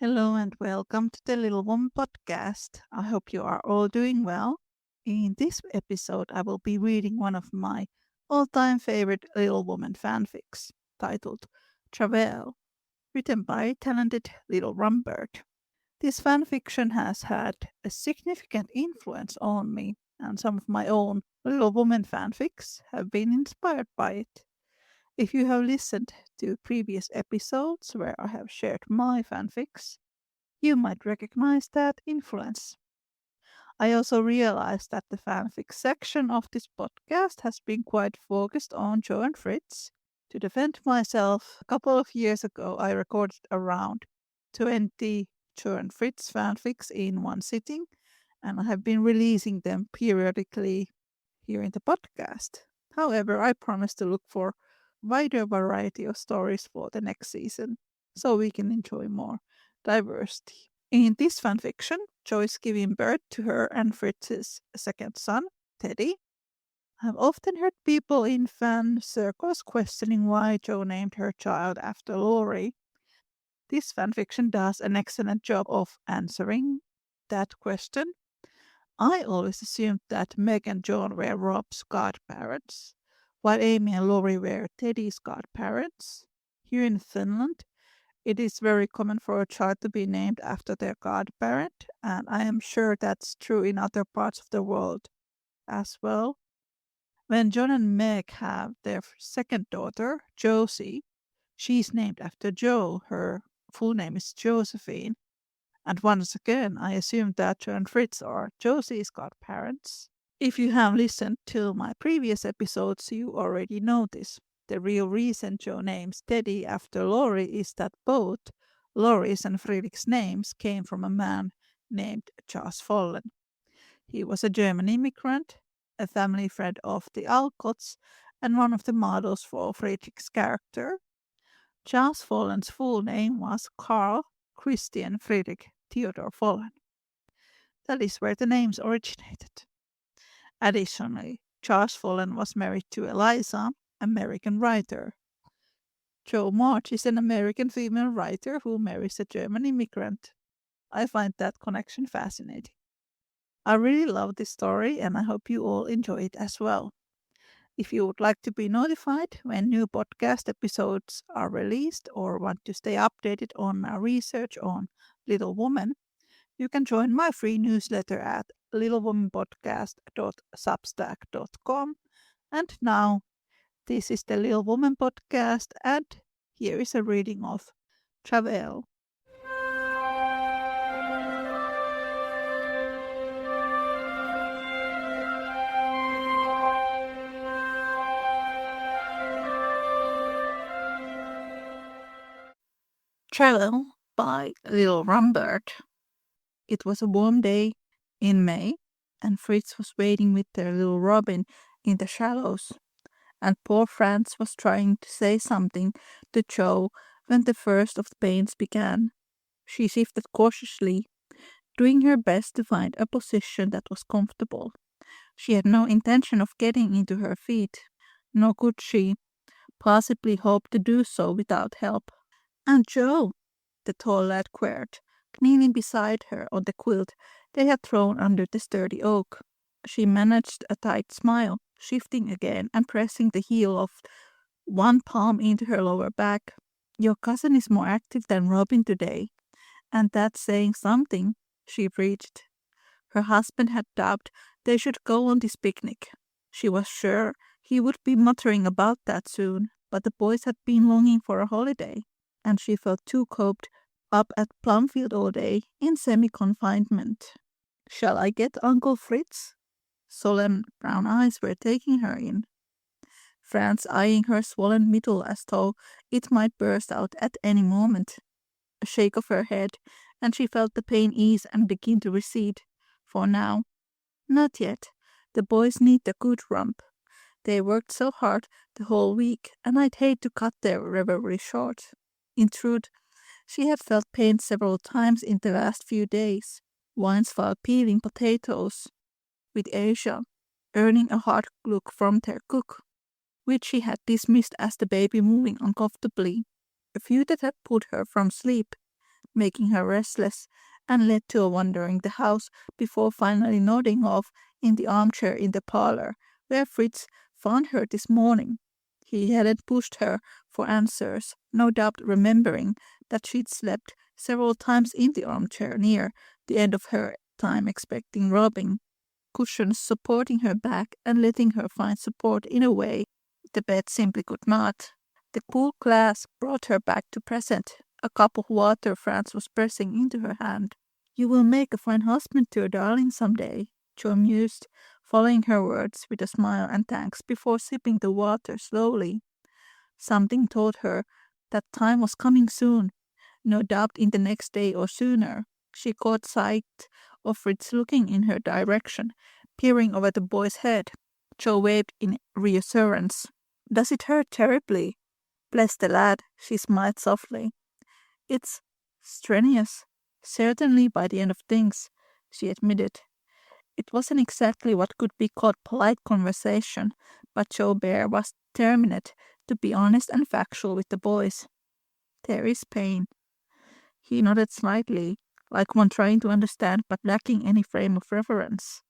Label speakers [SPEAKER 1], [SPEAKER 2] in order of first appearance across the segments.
[SPEAKER 1] Hello and welcome to the Little Woman podcast. I hope you are all doing well. In this episode, I will be reading one of my all time favorite Little Woman fanfics titled Travail, written by talented littlerumbird. This fanfiction has had a significant influence on me, and some of my own Little Woman fanfics have been inspired by it. If you have listened to previous episodes where I have shared my fanfics, you might recognize that influence. I also realized that the fanfic section of this podcast has been quite focused on Joe and Fritz. To defend myself, a couple of years ago I recorded around 20 Joe and Fritz fanfics in one sitting, and I have been releasing them periodically here in the podcast. However, I promise to look for wider variety of stories for the next season so we can enjoy more diversity. In this fanfiction, Jo is giving birth to her and Fritz's second son, Teddy. I've often heard people in fan circles questioning why Jo named her child after Laurie. This fanfiction does an excellent job of answering that question. I always assumed that Meg and John were Rob's godparents, while Amy and Laurie were Teddy's godparents. Here in Finland, it is very common for a child to be named after their godparent, and I am sure that's true in other parts of the world as well. When John and Meg have their second daughter, Josie, she's named after Jo. Her full name is Josephine. And once again, I assume that Jo and Fritz are Josie's godparents. If you have listened to my previous episodes, you already know this. The real reason Jo names Teddy after Laurie is that both Laurie's and Friedrich's names came from a man named Charles Follen. He was a German immigrant, a family friend of the Alcotts, and one of the models for Friedrich's character. Charles Follen's full name was Karl Christian Friedrich Theodor Follen. That is where the names originated. Additionally, Charles Follen was married to Eliza, American writer. Jo March is an American female writer who marries a German immigrant. I find that connection fascinating. I really love this story and I hope you all enjoy it as well. If you would like to be notified when new podcast episodes are released or want to stay updated on my research on Little Woman, you can join my free newsletter at littlewomanpodcast.substack.com. And now, this is the Little Woman podcast, and here is a reading of Travail. Travail by littlerumbird. It was a warm day in May, and Fritz was waiting with their little Robin in the shallows, and poor Franz was trying to say something to Jo when the first of the pains began. She shifted cautiously, doing her best to find a position that was comfortable. She had no intention of getting into her feet, nor could she possibly hope to do so without help. "And Jo," the tall lad queried, kneeling beside her on the quilt they had thrown under the sturdy oak. She managed a tight smile, shifting again and pressing the heel of one palm into her lower back. "Your cousin is more active than Robin today, and that's saying something," she breathed. Her husband had dubbed they should go on this picnic. She was sure he would be muttering about that soon, but the boys had been longing for a holiday, and she felt too coped up at Plumfield all day in semi-confinement. "Shall I get Uncle Fritz?" Solemn brown eyes were taking her in. Franz eyeing her swollen middle as though it might burst out at any moment. A shake of her head, and she felt the pain ease and begin to recede. For now, not yet. The boys need a good rump. They worked so hard the whole week, and I'd hate to cut their revelry short. In truth, she had felt pain several times in the last few days, once while peeling potatoes with Asia, earning a hard look from their cook, which she had dismissed as the baby moving uncomfortably, a few that had put her from sleep, making her restless, and led to a wandering the house before finally nodding off in the armchair in the parlor, where Fritz found her this morning. He hadn't pushed her for answers, no doubt remembering that she'd slept several times in the armchair near the end of her time expecting Robin, cushions supporting her back and letting her find support in a way the bed simply could not. The cool glass brought her back to present. A cup of water Franz was pressing into her hand. You will make a fine husband to your darling some day, Jo mused, following her words with a smile and thanks before sipping the water slowly. Something told her that time was coming soon, no doubt in the next day or sooner. She caught sight of Fritz looking in her direction, peering over the boy's head. Jo waved in reassurance. Does it hurt terribly? Bless the lad, she smiled softly. It's strenuous. Certainly by the end of things, she admitted. It wasn't exactly what could be called polite conversation, but Joe Bear was determined to be honest and factual with the boys. There is pain. He nodded slightly, like one trying to understand but lacking any frame of reference.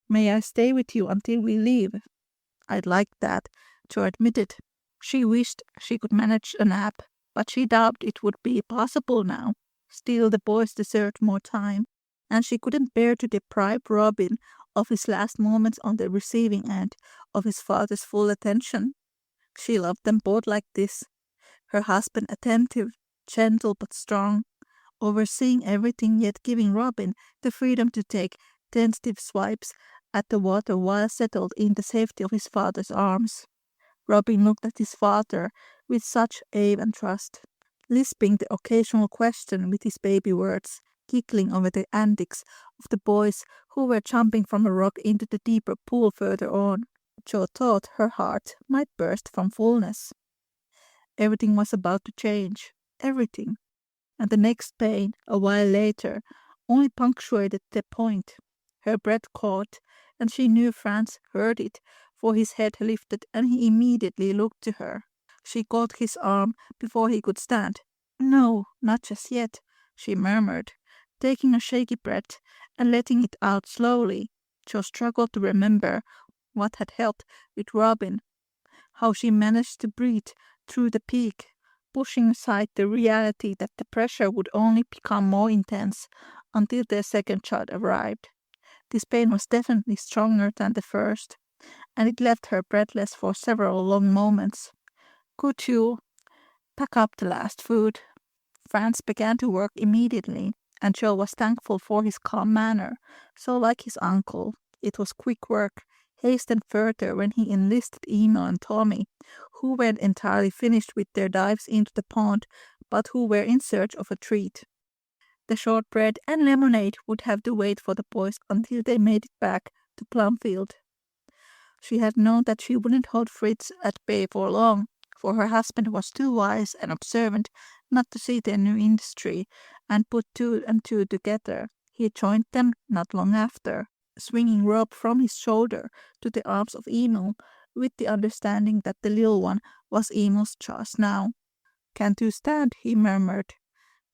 [SPEAKER 1] May I stay with you until we leave? I'd like that, Joe admitted. She wished she could manage a nap, but she doubted it would be possible now. Still, the boys deserved more time, and she couldn't bear to deprive Robin of his last moments on the receiving end of his father's full attention. She loved them both like this, her husband attentive, gentle but strong, overseeing everything yet giving Robin the freedom to take tentative swipes at the water while settled in the safety of his father's arms. Robin looked at his father with such awe and trust, lisping the occasional question with his baby words, giggling over the antics of the boys who were jumping from a rock into the deeper pool further on. Jo thought her heart might burst from fullness. Everything was about to change. Everything. And the next pain, a while later, only punctuated the point. Her breath caught, and she knew Franz heard it, for his head lifted and he immediately looked to her. She caught his arm before he could stand. No, not just yet, she murmured, taking a shaky breath and letting it out slowly. Jo struggled to remember what had helped with Robin, how she managed to breathe through the peak, pushing aside the reality that the pressure would only become more intense until their second child arrived. This pain was definitely stronger than the first, and it left her breathless for several long moments. Could you pack up the last food? Franz began to work immediately, and Jo was thankful for his calm manner. So like his uncle, it was quick work, hastened further when he enlisted Eno and Tommy, who weren't entirely finished with their dives into the pond, but who were in search of a treat. The shortbread and lemonade would have to wait for the boys until they made it back to Plumfield. She had known that she wouldn't hold Fritz at bay for long, for her husband was too wise and observant not to see their new industry and put two and two together. He joined them not long after, swinging Rob from his shoulder to the arms of Emo, with the understanding that the little one was Emo's just now. Can't you stand? He murmured.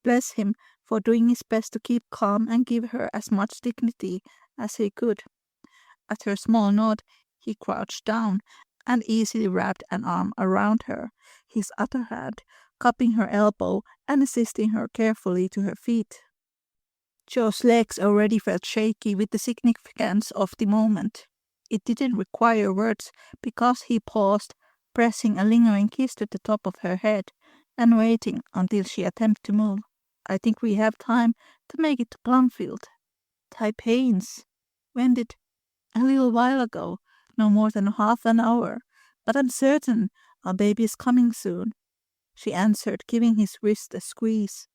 [SPEAKER 1] Bless him for doing his best to keep calm and give her as much dignity as he could. At her small nod, he crouched down and easily wrapped an arm around her, his other hand cupping her elbow and assisting her carefully to her feet. Jo's legs already felt shaky with the significance of the moment. It didn't require words because he paused, pressing a lingering kiss to the top of her head and waiting until she attempted to move. I think we have time to make it to Plumfield. Type Haynes. When did? A little while ago, no more than half an hour, but I'm certain our baby is coming soon, she answered, giving his wrist a squeeze.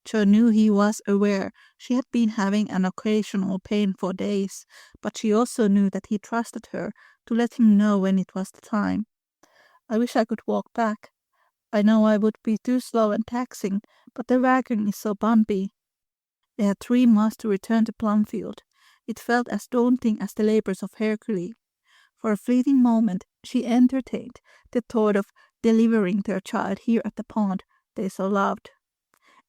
[SPEAKER 1] Jo knew he was aware she had been having an occasional pain for days, but she also knew that he trusted her to let him know when it was the time. I wish I could walk back. I know I would be too slow and taxing, but the wagon is so bumpy. They had 3 miles to return to Plumfield. It felt as daunting as the labors of Hercules. For a fleeting moment she entertained the thought of delivering their child here at the pond they so loved.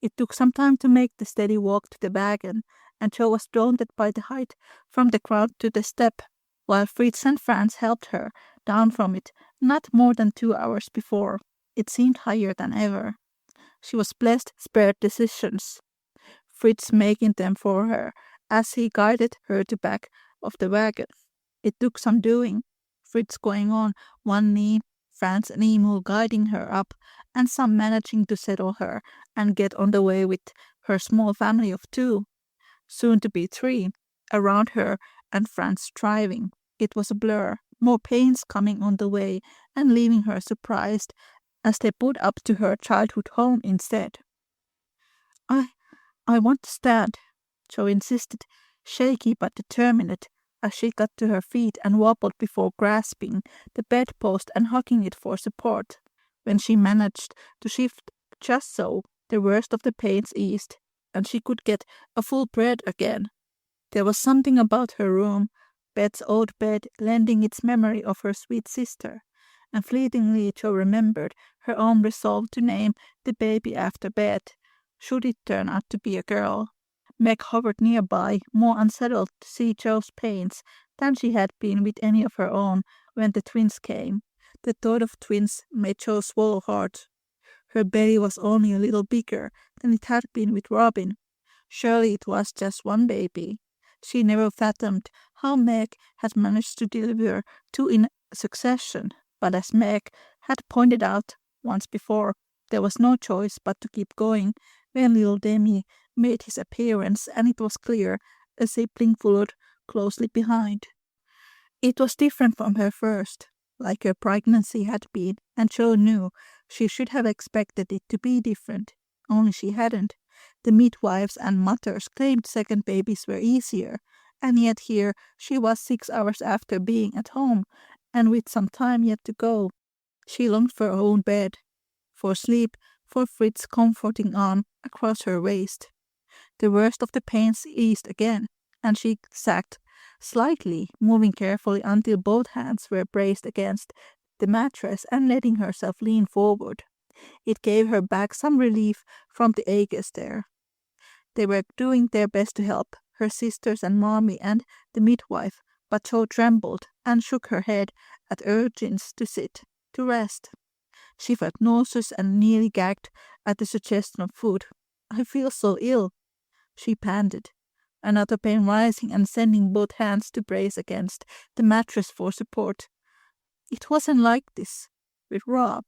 [SPEAKER 1] It took some time to make the steady walk to the wagon, and Jo was daunted by the height from the ground to the step, while Fritz and Franz helped her down from it not more than 2 hours before. It seemed higher than ever. She was blessed spared decisions, Fritz making them for her as he guided her to back of the wagon. It took some doing, Fritz going on one knee, Franz and Emil guiding her up, and some managing to settle her and get on the way with her small family of 2, soon to be 3, around her and Franz driving. It was a blur, more pains coming on the way and leaving her surprised as they put up to her childhood home instead. I want to stand, Jo insisted, shaky but determined, as she got to her feet and wobbled before grasping the bedpost and hugging it for support. When she managed to shift just so, the worst of the pains eased, and she could get a full breath again. There was something about her room, Beth's old bed, lending its memory of her sweet sister, and fleetingly Jo remembered her own resolve to name the baby after Beth, should it turn out to be a girl. Meg hovered nearby, more unsettled to see Jo's pains than she had been with any of her own when the twins came. The thought of twins made Jo swallow hard. Her belly was only a little bigger than it had been with Robin. Surely it was just one baby. She never fathomed how Meg had managed to deliver 2 in succession, but as Meg had pointed out once before, there was no choice but to keep going when little Demi made his appearance, and it was clear a sibling followed closely behind. It was different from her first, like her pregnancy had been, and Jo knew she should have expected it to be different, only she hadn't. The midwives and mothers claimed second babies were easier, and yet here she was 6 hours after being at home, and with some time yet to go. She longed for her own bed, for sleep, for Fritz's comforting arm across her waist. The worst of the pains eased again, and she sagged slightly, moving carefully until both hands were braced against the mattress and letting herself lean forward. It gave her back some relief from the aches there. They were doing their best to help, her sisters and Mommy and the midwife, but Jo trembled and shook her head at urgings to sit, to rest. She felt nauseous and nearly gagged at the suggestion of food. I feel so ill, she panted, another pain rising and sending both hands to brace against the mattress for support. It wasn't like this with Rob.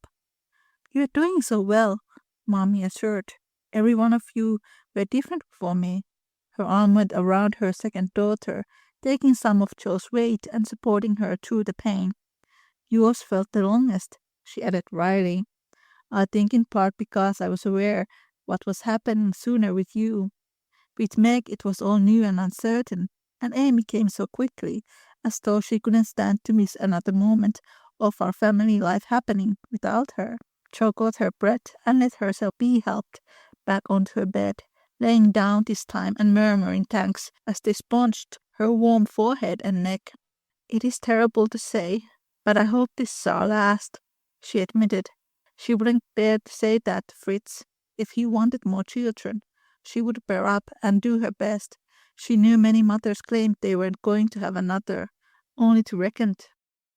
[SPEAKER 1] You're doing so well, Mommy assured. Every one of you were different for me. Her arm went around her second daughter, taking some of Jo's weight and supporting her through the pain. Yours felt the longest, she added wryly. I think in part because I was aware what was happening sooner with you. With Meg it was all new and uncertain, and Amy came so quickly, as though she couldn't stand to miss another moment of our family life happening without her. Jo caught her breath and let herself be helped back onto her bed, laying down this time and murmuring thanks as they sponged her warm forehead and neck. It is terrible to say, but I hope this is our last, she admitted. She wouldn't dare to say that to Fritz. If he wanted more children, she would bear up and do her best. She knew many mothers claimed they weren't going to have another, only to recant.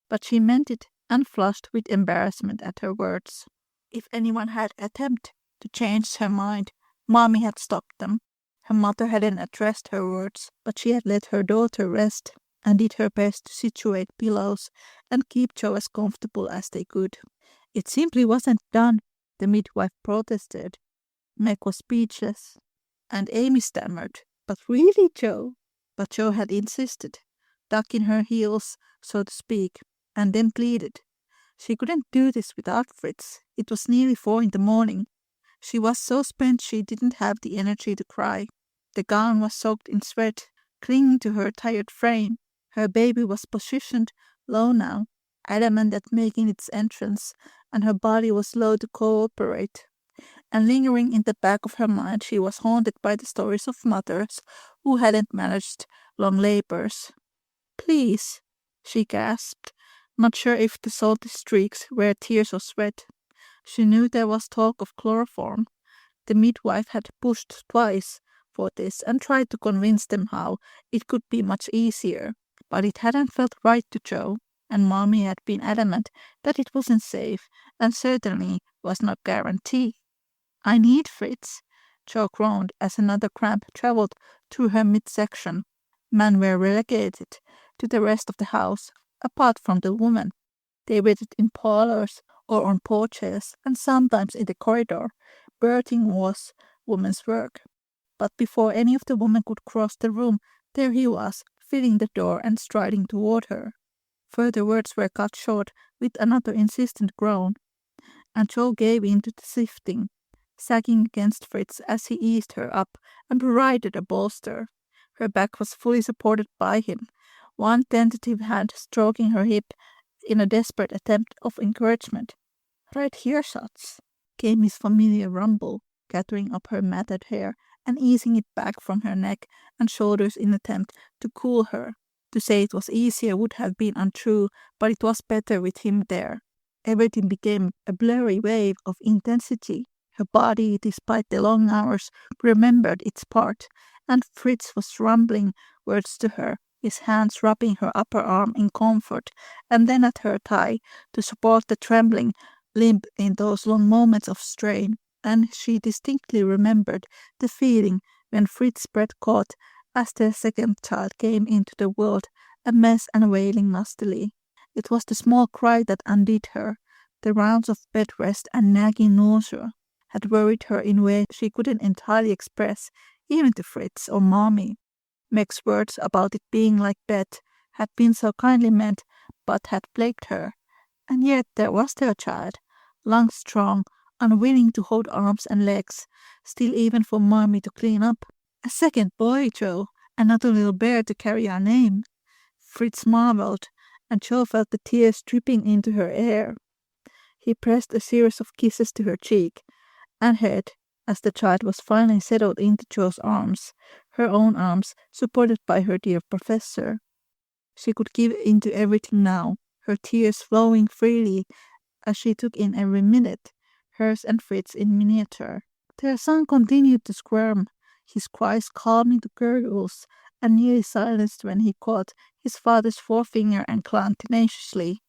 [SPEAKER 1] But she meant it and flushed with embarrassment at her words. If anyone had attempted to change her mind, Mommy had stopped them. Her mother hadn't addressed her words, but she had let her daughter rest and did her best to situate pillows and keep Jo as comfortable as they could. It simply wasn't done, the midwife protested. Meg was speechless, and Amy stammered, But really, Jo? But Jo had insisted, dug in her heels, so to speak, and then pleaded. She couldn't do this without Fritz. It was nearly 4 in the morning. She was so spent she didn't have the energy to cry. The gown was soaked in sweat, clinging to her tired frame. Her baby was positioned low now, adamant at making its entrance, and her body was slow to cooperate. And lingering in the back of her mind, she was haunted by the stories of mothers who hadn't managed long labors. Please, she gasped, not sure if the salty streaks were tears or sweat. She knew there was talk of chloroform, The midwife had pushed twice for this and tried to convince them how it could be much easier, but it hadn't felt right to Joe, and Mommy had been adamant that it wasn't safe and certainly was not guaranteed. I need Fritz, Joe groaned as another cramp traveled through her midsection. Men were relegated to the rest of the house, apart from the woman. They waited in parlors or on porches, and sometimes in the corridor. Birthing was woman's work. But before any of the women could cross the room, there he was, filling the door and striding toward her. Further words were cut short with another insistent groan, and Joe gave in to the sifting, sagging against Fritz as he eased her up and provided a bolster. Her back was fully supported by him, one tentative hand stroking her hip in a desperate attempt of encouragement. Right here, Shots, came his familiar rumble, gathering up her matted hair and easing it back from her neck and shoulders in attempt to cool her. To say it was easier would have been untrue, but it was better with him there. Everything became a blurry wave of intensity. Her body, despite the long hours, remembered its part, and Fritz was rumbling words to her, his hands rubbing her upper arm in comfort, and then at her thigh to support the trembling limb in those long moments of strain. And she distinctly remembered the feeling when Fritz's breath caught as their second child came into the world, a mess and wailing lustily. It was the small cry that undid her. The rounds of bed rest and nagging nausea had worried her in ways she couldn't entirely express, even to Fritz or Mommy. Meg's words about it being like Beth had been so kindly meant, but had plagued her. And yet there was their child, lungs strong, unwilling to hold arms and legs, still even for Mommy to clean up. A second boy, Joe, another little bear to carry our name. Fritz marveled, and Joe felt the tears dripping into her hair. He pressed a series of kisses to her cheek and head as the child was finally settled into Joe's arms, her own arms supported by her dear professor. She could give in to everything now, her tears flowing freely as she took in every minute, hers and Fritz in miniature. Their son continued to squirm, his cries calming to gurgles, and nearly silenced when he caught his father's forefinger and clung tenaciously.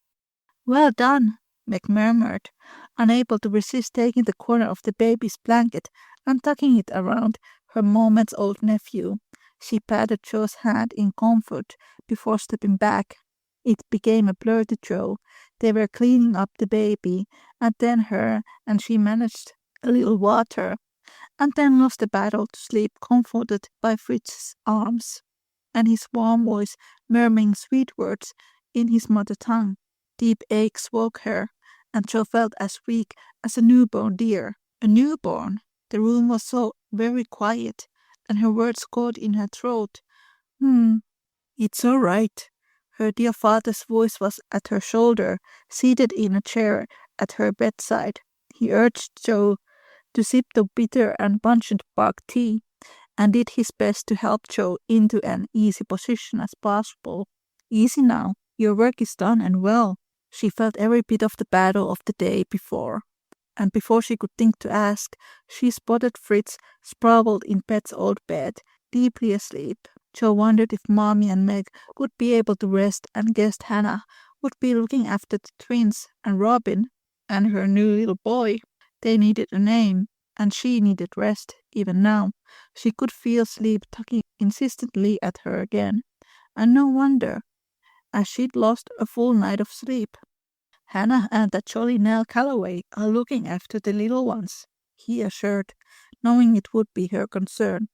[SPEAKER 1] "Well done," Meg murmured, unable to resist taking the corner of the baby's blanket and tucking it around her moments-old nephew. She patted Joe's hand in comfort before stepping back. It became a blur to Joe. They were cleaning up the baby, and then her, and she managed a little water, and then lost the battle to sleep comforted by Fritz's arms, and his warm voice murmuring sweet words in his mother tongue. Deep aches woke her, and Joe felt as weak as a newborn deer. A newborn! The room was so very quiet, and her words caught in her throat. It's all right." Her dear father's voice was at her shoulder, seated in a chair at her bedside. He urged Joe to sip the bitter and pungent bark tea, and did his best to help Joe into an easy position as possible. "Easy now. Your work is done and well." She felt every bit of the battle of the day before, and before she could think to ask, she spotted Fritz sprawled in Pet's old bed, deeply asleep. Joe wondered if Mommy and Meg would be able to rest, and guessed Hannah would be looking after the twins and Robin and her new little boy. They needed a name, and she needed rest even now. She could feel sleep tugging insistently at her again, and no wonder, as she'd lost a full night of sleep. "Hannah and that jolly Nell Calloway are looking after the little ones," he assured, knowing it would be her concern.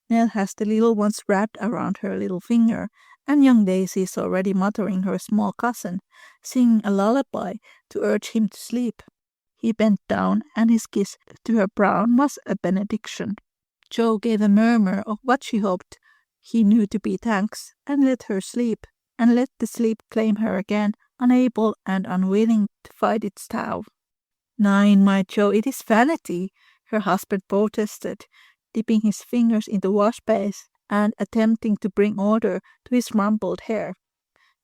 [SPEAKER 1] "Nell has the little ones wrapped around her little finger, and young Daisy is already mothering her small cousin, singing a lullaby to urge him to sleep." He bent down, and his kiss to her brown was a benediction. Joe gave a murmur of what she hoped he knew to be thanks, and let her sleep, and let the sleep claim her again, unable and unwilling to fight its tau. "Nine, my Joe, it is vanity," her husband protested, dipping his fingers in the wash base and attempting to bring order to his rumpled hair.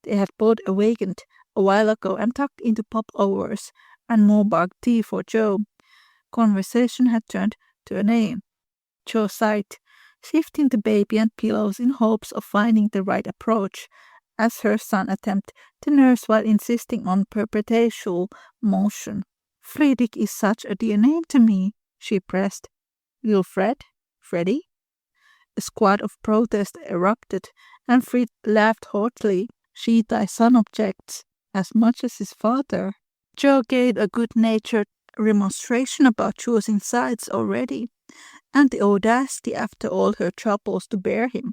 [SPEAKER 1] They had both awakened a while ago and tucked into pop-overs and more bark tea for Joe. Conversation had turned to a name. Jo sighed, shifting the baby and pillows in hopes of finding the right approach, as her son attempted to nurse while insisting on perpetual motion. Friedrich is such a dear name to me, she pressed. Little Fred? Freddy? A squad of protest erupted, and Fritz laughed haughtily. She, thy son, objects as much as his father. Jo gave a good-natured remonstration about choosing sides already, and the audacity after all her troubles to bear him,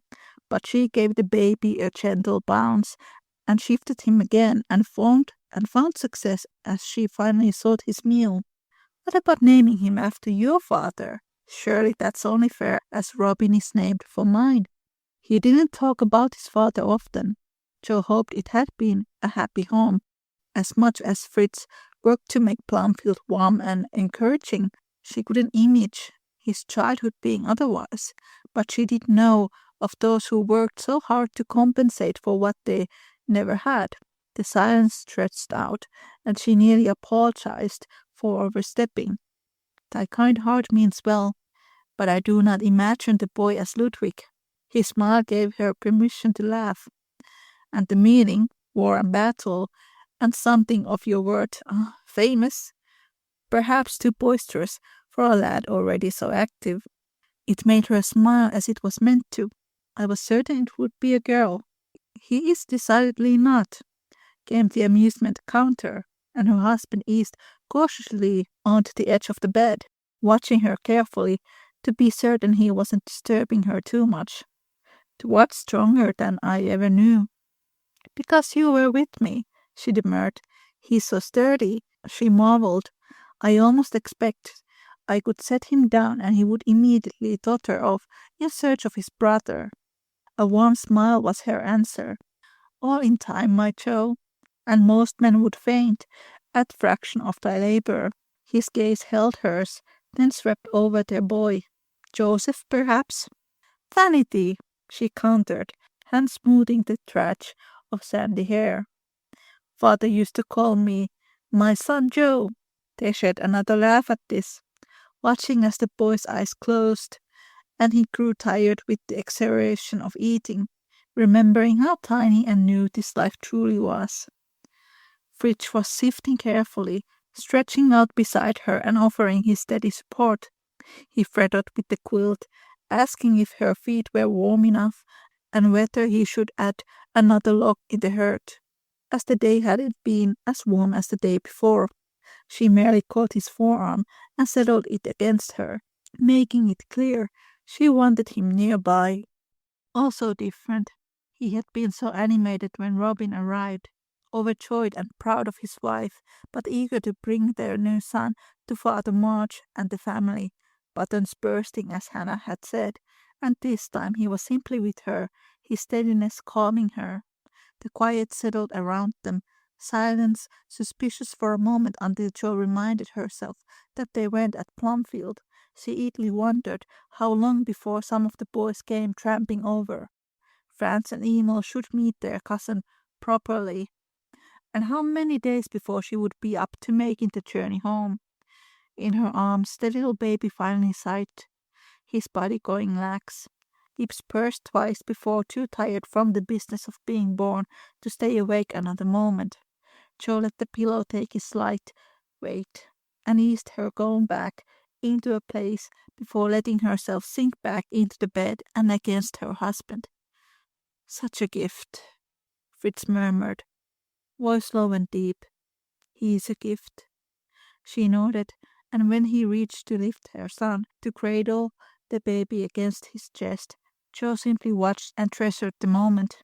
[SPEAKER 1] but she gave the baby a gentle bounce and shifted him again and found success as she finally sought his meal. What about naming him after your father? Surely that's only fair as Robin is named for mine. He didn't talk about his father often. Jo hoped it had been a happy home. As much as Fritz worked to make Plumfield warm and encouraging, she couldn't imagine his childhood being otherwise. But she did know of those who worked so hard to compensate for what they never had. The silence stretched out, and she nearly apologized for overstepping. Thy kind heart means well, but I do not imagine the boy as Ludwig. His smile gave her permission to laugh, and the meaning, war and battle, and something of your word, famous, perhaps too boisterous for a lad already so active. It made her smile as it was meant to. I was certain it would be a girl. He is decidedly not, came the amusement counter, and her husband eased cautiously onto the edge of the bed, watching her carefully to be certain he wasn't disturbing her too much. To what stronger than I ever knew. Because you were with me, she demurred. He's so sturdy, she marveled. I almost expect I could set him down and he would immediately totter off in search of his brother. A warm smile was her answer. All in time, my Jo, and most men would faint at fraction of thy labor. His gaze held hers, then swept over their boy. Joseph, perhaps? Vanity, she countered, hand smoothing the thatch of sandy hair. Father used to call me my son Joe. They shed another laugh at this, watching as the boy's eyes closed, and he grew tired with the exhilaration of eating, remembering how tiny and new this life truly was. Fritz was sifting carefully, stretching out beside her and offering his steady support. He fretted with the quilt, asking if her feet were warm enough and whether he should add another log in the hearth, as the day hadn't been as warm as the day before. She merely caught his forearm and settled it against her, making it clear she wanted him nearby. Also different. He had been so animated when Robin arrived, overjoyed and proud of his wife, but eager to bring their new son to Father March and the family, buttons bursting as Hannah had said, and this time he was simply with her, his steadiness calming her. The quiet settled around them, silence suspicious for a moment until Jo reminded herself that they weren't at Plumfield. She idly wondered how long before some of the boys came tramping over. Franz and Emil should meet their cousin properly, and how many days before she would be up to making the journey home. In her arms the little baby finally sighed, his body going lax. Lips pursed twice before too tired from the business of being born to stay awake another moment. Jo let the pillow take his slight weight and eased her going back into a place before letting herself sink back into the bed and against her husband. Such a gift, Fritz murmured, voice low and deep. He is a gift. She nodded, and when he reached to lift her son, to cradle the baby against his chest, Jo simply watched and treasured the moment.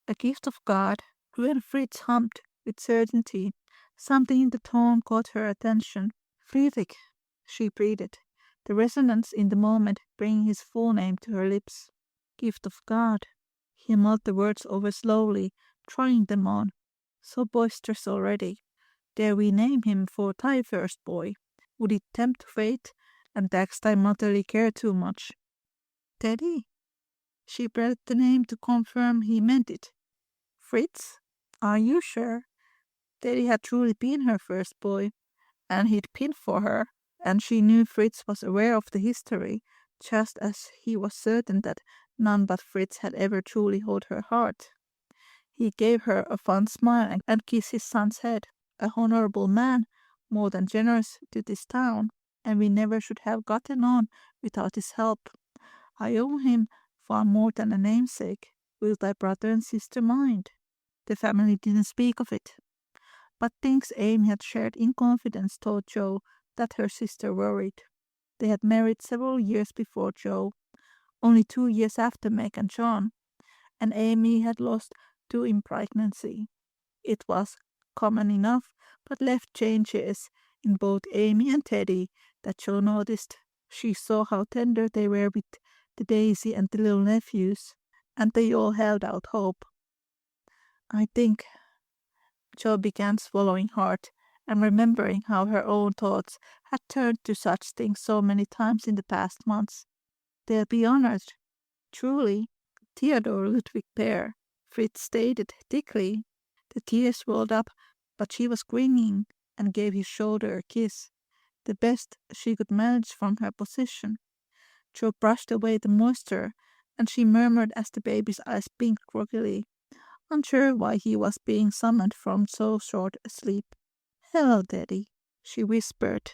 [SPEAKER 1] A gift of God. When Fritz hummed with certainty, something in the tone caught her attention. Friedrich, she breathed, the resonance in the moment bringing his full name to her lips. Gift of God. He mulled the words over slowly, trying them on. So boisterous already. Dare we name him for thy first boy? Would it tempt fate, and tax thy motherly care too much? Teddy? She breathed the name to confirm he meant it. Fritz? Are you sure? Teddy had truly been her first boy, and he'd pinned for her, and she knew Fritz was aware of the history, just as he was certain that none but Fritz had ever truly held her heart. He gave her a fond smile and kissed his son's head. A honorable man, more than generous to this town, and we never should have gotten on without his help. I owe him far more than a namesake. Will thy brother and sister mind? The family didn't speak of it, but things Amy had shared in confidence told Jo that her sister worried. They had married several years before Jo, only 2 years after Meg and John, and Amy had lost two in pregnancy. It was common enough, but left changes in both Amy and Teddy that Jo noticed. She saw how tender they were with the Daisy and the little nephews, and they all held out hope. I think Jo began swallowing hard and remembering how her own thoughts had turned to such things so many times in the past months. They'll be honored, truly. Theodore Ludwig Pear, Fritz stated thickly. The tears welled up, but she was grinning and gave his shoulder a kiss, the best she could manage from her position. Jo brushed away the moisture, and she murmured as the baby's eyes blinked groggily, unsure why he was being summoned from so short a sleep. "Hello, Daddy," she whispered.